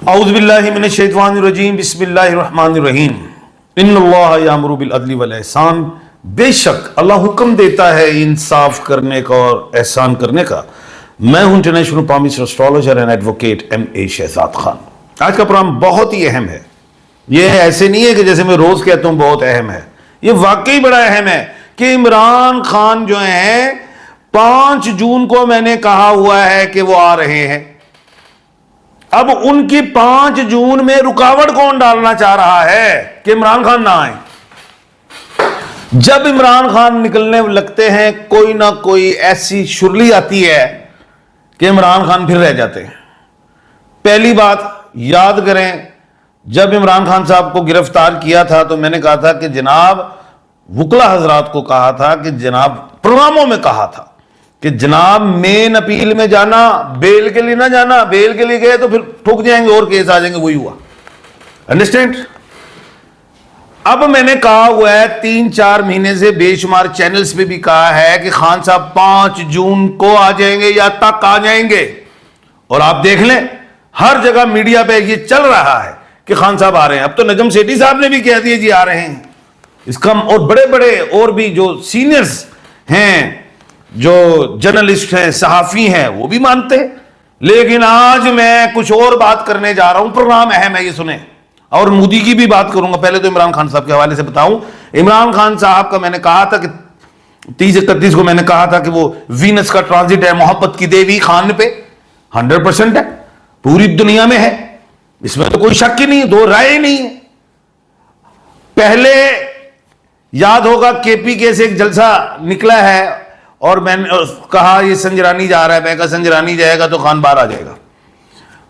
औज़ुबिल्लाहि मिनश्शैतानिर्रजीम बिस्मिल्लाहिर्रहमानिर्रहीम इन्नल्लाह यामुरु बिल अदली वल एहसान। बेशक अल्लाह हुक्म देता है इंसाफ करने का और एहसान करने का। मैं हूं international palmist astrologer and advocate M.A. Shahzad Khan. आज का प्रोग्राम बहुत ही अहम है। यह ऐसे नहीं है कि जैसे मैं रोज कहता हूं बहुत अहम है, यह वाकई बड़ा अहम है कि इमरान खान जो है 5 जून को मैंने कहा हुआ है कि वो आ रहे हैं। अब उनकी 5 जून में रुकावट कौन डालना चाह रहा है कि इमरान खान ना आए। जब इमरान खान निकलने लगते हैं कोई ना कोई ऐसी शुरली आती है कि इमरान खान फिर रह जाते हैं। पहली बात याद करें, जब इमरान खान साहब को गिरफ्तार किया था तो मैंने कहा था कि जनाब वुकला हजरात को कहा था कि जनाब प्रोग्रामों में कहा था कि जनाब मेन अपील में जाना, बेल के लिए ना जाना। बेल के लिए गए तो फिर ठुक जाएंगे और केस आ जाएंगे। वही हुआ। अंडरस्टैंड। अब मैंने कहा हुआ है 3-4 महीने से बेशुमार चैनल्स पे भी कहा है कि खान साहब 5 जून को आ जाएंगे या तक आ जाएंगे। और आप देख लें हर जगह मीडिया पे ये चल रहा है कि खान साहब आ रहे हैं। अब तो नजम सेठी साहब ने भी कह दिया जी आ रहे हैं। इसका और बड़े बड़े और भी जो सीनियर्स हैं, जो जर्नलिस्ट हैं, सहाफी हैं, वो भी मानते हैं। लेकिन आज मैं कुछ और बात करने जा रहा हूं। प्रोग्राम अहम है, ये सुने। और मोदी की भी बात करूंगा। पहले तो इमरान खान साहब के हवाले से बताऊं। इमरान खान साहब का मैंने कहा था कि 30-31 को मैंने कहा था कि वो वीनस का ट्रांजिट है, मोहब्बत की देवी खान पे 100% है, पूरी दुनिया में है। इसमें तो कोई शक ही नहीं, दो राय ही नहीं है। पहले याद होगा KPK से एक जलसा निकला है और मैंने कहा ये संजरानी जा रहा है। मैं कहा संजरानी जाएगा तो खान बाहर आ जाएगा।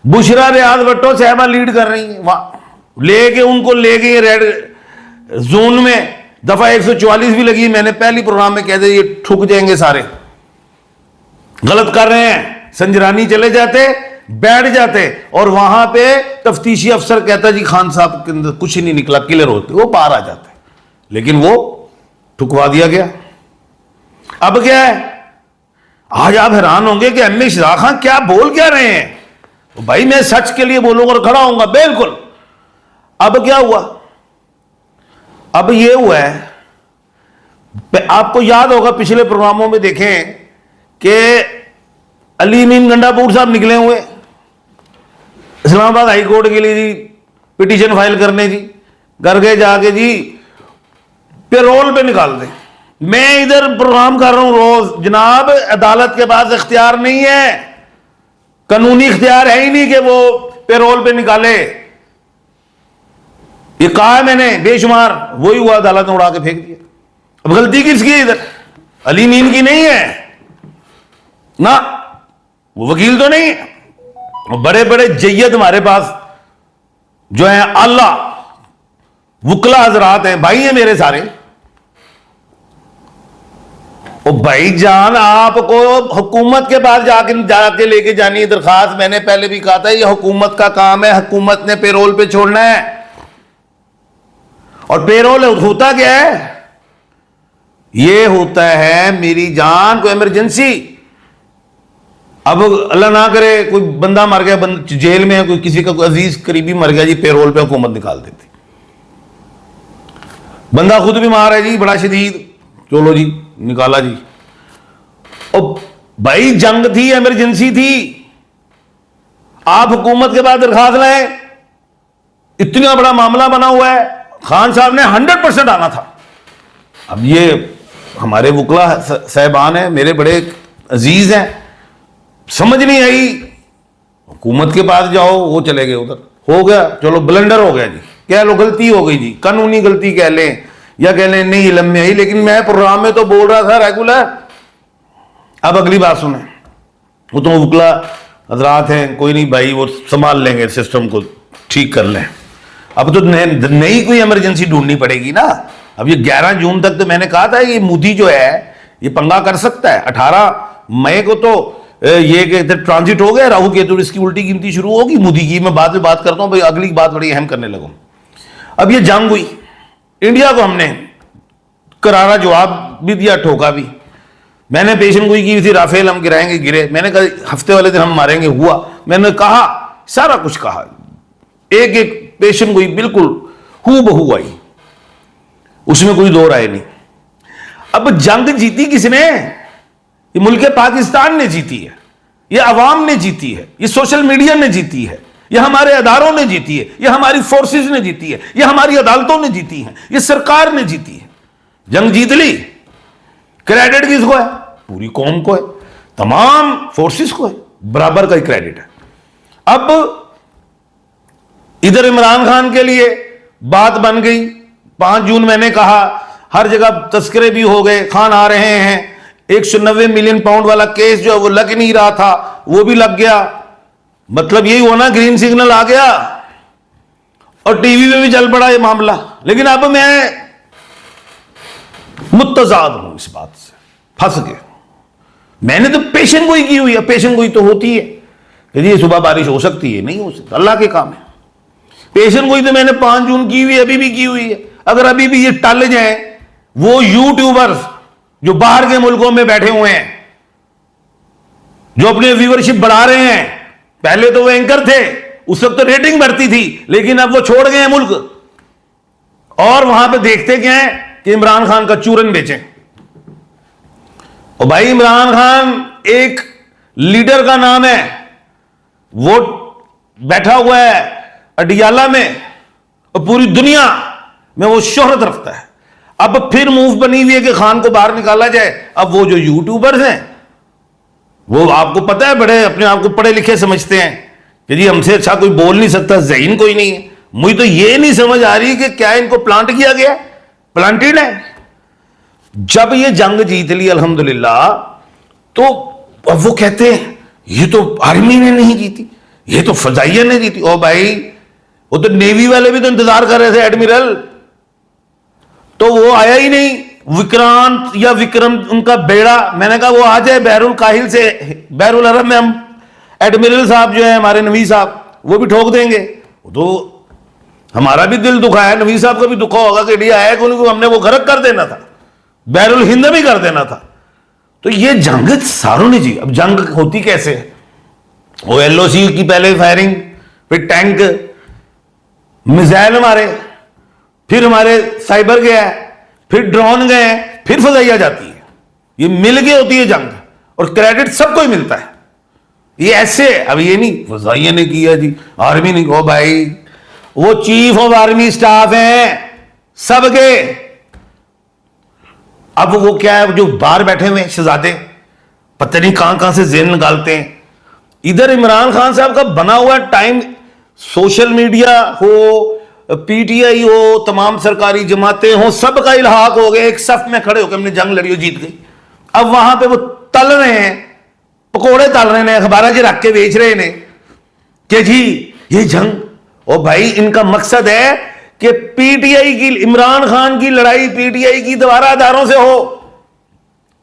बुशरा रियाज भट्टो साहबा लीड कर रही है, वहां लेके उनको ले गए रेड जोन में। दफा 144 भी लगी। मैंने पहली प्रोग्राम में कह दिया ये ठुक जाएंगे, सारे गलत कर रहे हैं। संजरानी चले जाते, बैठ जाते और वहां पे तफ्तीशी अफसर कहता जी खान साहब के अंदर कुछ ही नहीं निकला, क्लियर होते, वो बाहर आ जाते। लेकिन वो ठुकवा दिया गया। अब क्या है, आज आप हैरान होंगे कि M.A. शहजाद खान क्या बोल क्या रहे हैं। तो भाई मैं सच के लिए बोलूंगा और खड़ा होऊंगा, बिल्कुल। अब क्या हुआ, अब ये हुआ है, आपको याद होगा पिछले प्रोग्रामों में देखें कि अली मीन गंडापुर साहब निकले हुए इस्लामाबाद हाई कोर्ट के लिए जी, पिटीशन फाइल करने जी। घर गए जाके जी पेरोल पे निकाल दें। मैं इधर प्रोग्राम कर रहा हूं रोज। जनाब अदालत के पास इख्तियार नहीं है, कानूनी इख्तियार है ही नहीं कि वो पेरोल पे निकाले। ये कहा है मैंने बेशुमार, वही हुआ, अदालत ने उड़ा के फेंक दिया। अब गलती किसकी है इधर? अली मीन की नहीं है ना, वो वकील तो नहीं है। बड़े बड़े जय्यद हमारे पास जो है आला वुकला हजरात हैं, भाई हैं मेरे सारे। ओ भाईजान, आपको हुकूमत के पास जाके लेके जानी है दरखास्त। मैंने पहले भी कहा था ये हुकूमत का काम है, हुकूमत ने पेरोल पे छोड़ना है। और पेरोल होता क्या है? ये होता है मेरी जान को इमरजेंसी। अब अल्लाह ना करे कोई बंदा मर गया, जेल में है, कोई किसी का कोई अजीज करीबी मर गया जी, पेरोल पे हुकूमत निकाल देती। बंदा खुद बीमार है जी, बड़ा शदीद, चलो जी निकाला जी। और भाई जंग थी, इमरजेंसी थी, आप हुकूमत के पास दरखास्त लाए। इतना बड़ा मामला बना हुआ है, खान साहब ने 100% आना था। अब ये हमारे वुकला साहबान हैं, मेरे बड़े अजीज हैं, समझ नहीं आई। हुकूमत के पास जाओ, वो चले गए उधर, हो गया, चलो ब्लंडर हो गया जी, कह लो गलती हो गई जी, कानूनी गलती कह लें या कह लें नहीं इल्म में आई। लेकिन मैं प्रोग्राम में तो बोल रहा था रेगुलर। अब अगली बात सुने, वो तो वुकला हजरात हैं, कोई नहीं भाई, वो संभाल लेंगे, सिस्टम को ठीक कर लें। अब तो नई कोई इमरजेंसी ढूंढनी पड़ेगी ना। अब ये 11 जून तक तो मैंने कहा था ये मोदी जो है ये पंगा कर सकता है। 18 मई को तो ये ट्रांजिट हो गया राहु केतु, इसकी उल्टी गिनती शुरू होगी मोदी की। मैं बाद में बात करता हूं भाई, अगली बात बड़ी अहम करने लगूं। अब ये जंग हुई, इंडिया को हमने करारा जवाब भी दिया, ठोका भी। मैंने पेशन गोई की थी, राफेल हम गिराएंगे, गिरे। मैंने कहा हफ्ते वाले दिन हम मारेंगे, हुआ। मैंने कहा, सारा कुछ कहा, एक एक पेशेंट गोई बिल्कुल हू बहू आई, उसमें कोई दो राय नहीं। अब जंग जीती किसने? ये मुल्क पाकिस्तान ने जीती है, ये अवाम ने जीती है, ये सोशल मीडिया ने जीती है, ये हमारे अदारों ने जीती है, ये हमारी फोर्सेस ने जीती है, ये हमारी अदालतों ने जीती है, ये सरकार ने जीती है। जंग जीत ली, क्रेडिट किसको है? पूरी कौम को है, तमाम फोर्सेस को है, बराबर का ही क्रेडिट है। अब इधर इमरान खान के लिए बात बन गई, 5 जून मैंने कहा, हर जगह तस्करे भी हो गए, खान आ रहे हैं, 190 मिलियन पाउंड वाला केस जो है वो लग नहीं रहा था, वो भी लग गया। मतलब यही होना, ग्रीन सिग्नल आ गया और टीवी पे भी चल पड़ा ये मामला। लेकिन अब मैं मुत्तजाद हूं इस बात से, फंस गया। मैंने तो पेशन गोई की हुई है, पेशन गोई तो होती है कि ये सुबह बारिश हो सकती है, नहीं हो सकती, अल्लाह के काम है। पेशन गोई तो मैंने 5 जून की हुई है, अभी भी की हुई है। अगर अभी भी ये टल जाए, वो यूट्यूबर्स जो बाहर के मुल्कों में बैठे हुए हैं, जो अपने व्यूअरशिप बढ़ा रहे हैं, पहले तो वो एंकर थे, उस वक्त तो रेटिंग बढ़ती थी, लेकिन अब वो छोड़ गए हैं मुल्क, और वहां पे देखते क्या है कि इमरान खान का चूरन बेचें। और भाई इमरान खान एक लीडर का नाम है, वो बैठा हुआ है अडियाला में और पूरी दुनिया में वो शोहरत रखता है। अब फिर मूव बनी हुई है कि खान को बाहर निकाला जाए। अब वो जो यूट्यूबर्स हैं, वो आपको पता है बड़े अपने आप को पढ़े लिखे समझते हैं कि जी हमसे अच्छा कोई बोल नहीं सकता, ज़हीन कोई नहीं है। मुझे तो ये नहीं समझ आ रही कि क्या इनको प्लांट किया गया, प्लांटेड है। जब ये जंग जीत ली अल्हम्दुलिल्लाह, तो अब वो कहते हैं ये तो आर्मी ने नहीं जीती, ये तो फजाइया ने जीती। ओ भाई, वो तो नेवी वाले भी तो इंतजार कर रहे थे, एडमिरल, तो वो आया ही नहीं। विक्रांत या विक्रम उनका बेड़ा, मैंने कहा वो आ जाए बहरुल काहिल से, बहरुल अरब में हम एडमिरल साहब जो है हमारे नवी साहब, वो भी ठोक देंगे। तो हमारा भी दिल दुखा है, नवी साहब का भी दुखा होगा कि इंडिया आया क्यों, हमने वो गर्क कर देना था, बहरुल हिंद भी कर देना था। तो ये जंग सारों ने जी। अब जंग होती कैसे है? वो एलओसी की पहले फायरिंग, फिर टैंक, मिसाइल मारे, फिर हमारे साइबर गया, फिर ड्रोन गए, फिर फजाइया जाती है। ये मिल के होती है जंग, और क्रेडिट सबको ही मिलता है। ये ऐसे, अब ये नहीं फजाइया ने किया जी, आर्मी ने। ओ भाई, वो चीफ ऑफ आर्मी स्टाफ हैं सबके। अब वो क्या है, जो बाहर बैठे हुए शहजादे, पता नहीं कहां कहां से जेन निकालते हैं। इधर इमरान खान साहब का बना हुआ टाइम, सोशल मीडिया हो, पीटीआई हो, तमाम सरकारी जमातें हो, सबका इल्हाक हो गया, एक सफ में खड़े होकर हमने जंग लड़ी और जीत गई। अब वहां पे वो तल रहे हैं, पकोड़े तल रहे हैं, अखबार के रख के बेच रहे हैं कि जी ये जंग। ओ भाई, इनका मकसद है कि पीटीआई की, इमरान खान की लड़ाई पीटीआई की दोबारा अदारों से हो,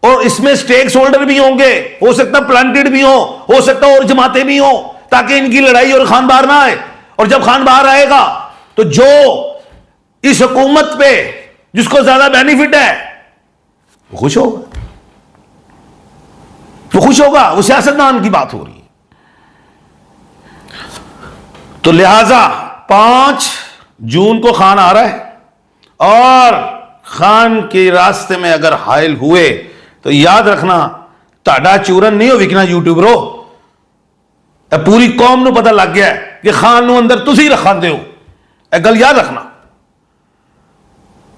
और इसमें स्टेक होल्डर भी होंगे, हो सकता प्लांटेड भी हो सकता और जमातें भी हो, ताकि इनकी लड़ाई और खान बाहर ना आए। और जब खान बाहर आएगा तो जो इस हुकूमत पे जिसको ज्यादा बेनिफिट है वो खुश होगा, वो खुश होगा। वो सियासतदान की बात हो रही है। तो लिहाजा 5 जून को खान आ रहा है, और खान के रास्ते में अगर हायल हुए तो याद रखना, ताड़ा चूरन नहीं हो विकना यूट्यूबरो। पूरी कौम ਨੂੰ पता लग गया है कि खान ਨੂੰ अंदर तुसी रखांदे हो, एक गल याद रखना।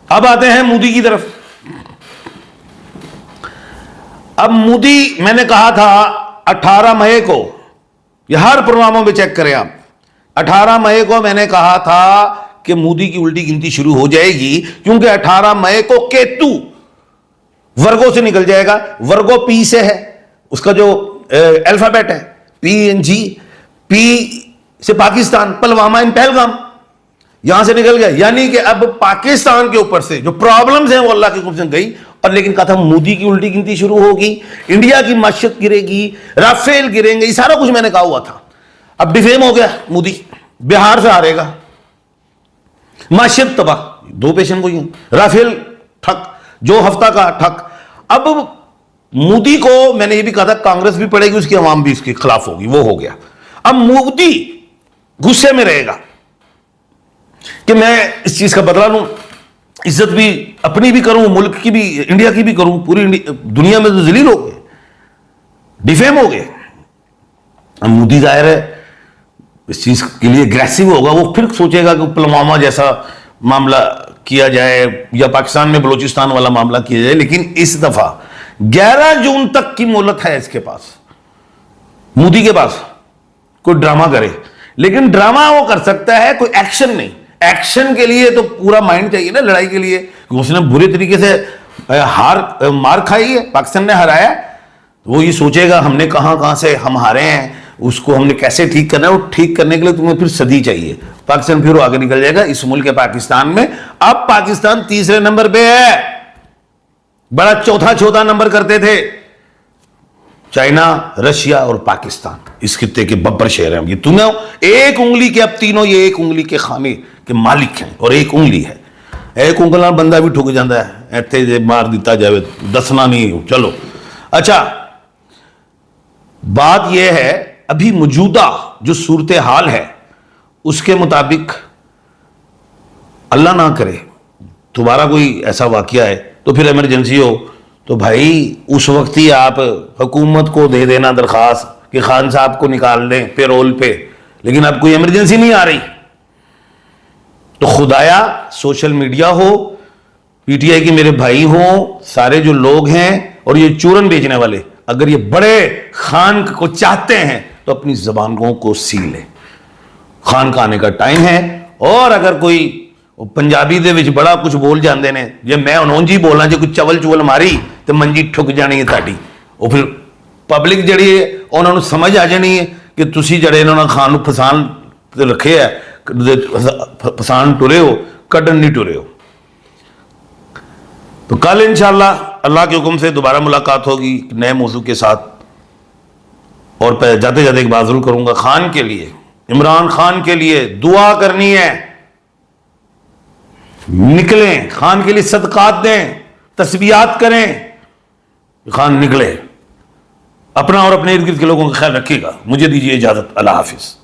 अब आते हैं मोदी की तरफ। अब मोदी, मैंने कहा था 18 मई को, ये हर प्रोग्रामों में चेक करें आप, 18 मई को मैंने कहा था कि मोदी की उल्टी गिनती शुरू हो जाएगी, क्योंकि 18 मई को केतु वर्गो से निकल जाएगा। वर्गो पी से है, उसका जो अल्फाबेट है PNG, पी से पाकिस्तान, पलवामा इन पहलगाम, यहां से निकल गया। यानी कि अब पाकिस्तान के ऊपर से जो प्रॉब्लम्स हैं वो अल्लाह के हुक्म से गई। और लेकिन कहा था मोदी की उल्टी गिनती शुरू होगी, इंडिया की माशियत गिरेगी, राफेल गिरेंगे, ये सारा कुछ मैंने कहा हुआ था। अब डिफेम हो गया, मोदी बिहार से हारेगा, माशियत तबाह, 2 पेशेंट को, राफेल ठक, जो हफ्ता का ठक। अब मोदी को मैंने ये भी कहा था कांग्रेस भी पड़ेगी, उसकी अवाम भी इसके खिलाफ होगी, वो हो गया। अब मोदी गुस्से में रहेगा कि मैं इस चीज का बदला लूं, इज्जत भी अपनी भी करूं, मुल्क की भी, इंडिया की भी करूं, पूरी दुनिया में तो जलील हो गए, डिफेम हो गए। मोदी जाहिर है इस चीज के लिए एग्रेसिव होगा, वो फिर सोचेगा कि पुलवामा जैसा मामला किया जाए या पाकिस्तान में बलूचिस्तान वाला मामला किया जाए। लेकिन इस दफा 11 जून तक की मोहलत है इसके पास, मोदी के पास, कोई ड्रामा करे। लेकिन ड्रामा वो कर सकता है, कोई एक्शन नहीं। एक्शन के लिए तो पूरा माइंड चाहिए ना, लड़ाई के लिए। उसने बुरे तरीके से मार खाई है, पाकिस्तान ने हराया, तो वो ये सोचेगा हमने कहां से हम हारे हैं, उसको हमने कैसे ठीक करना है। वो ठीक करने के लिए तुम्हें फिर सदी चाहिए, पाकिस्तान फिर वो आगे निकल जाएगा। इस मुल्क के पाकिस्तान में अब पाकिस्तान तीसरे नंबर पे है, बड़ा चौथा नंबर करते थे चाइना, रशिया और पाकिस्तान, इस खित्ते के बब्बर शहर हैं। ये तुम्हें एक उंगली के, अब तीनों ये एक उंगली के खाने के मालिक हैं, और एक उंगली है, एक उंगल नाल बंदा भी ठुक जाता है, इत्थे जे मार दिता जाए दसना नहीं। चलो अच्छा, बात यह है अभी मौजूदा जो सूरत हाल है उसके मुताबिक, अल्लाह ना करे दोबारा कोई ऐसा वाकया है तो फिर इमरजेंसी हो, तो भाई उस वक्त ही आप हुकूमत को दे देना दरखास्त कि खान साहब को निकाल दें पेरोल पे। लेकिन अब कोई इमरजेंसी नहीं आ रही, तो खुदाया सोशल मीडिया हो, पीटीआई के मेरे भाई हो, सारे जो लोग हैं और ये चूरन बेचने वाले, अगर ये बड़े खान को चाहते हैं तो अपनी जबानों को सील ले, खान का आने का टाइम है। और अगर कोई पंजाबी दे विच बड़ा कुछ बोल जाते ने, जे मैं उन्होंने बोलना, जो कुछ चवल चुवल मारी तो मंजी ठुक जानी है ताड़ी, वो फिर पब्लिक जड़ी है उन्होंने समझ आ जानी है कि तुसी जड़े इन्होंने खान फसान रखे है, फसान टुरे हो, कड्डन नहीं टुरे हो। तो कल इंशाअल्लाह अल्लाह के हुक्म से दोबारा मुलाकात होगी नए मौजू के साथ। और जाते जाते एक बात जरूर करूंगा, खान के लिए, इमरान खान के लिए दुआ करनी है, निकलें खान के लिए, सदकात दें, तस्बीहात करें, खान निकले। अपना और अपने इर्द गिर्द के लोगों का ख्याल रखिएगा। मुझे दीजिए इजाजत, अल्लाह हाफिज।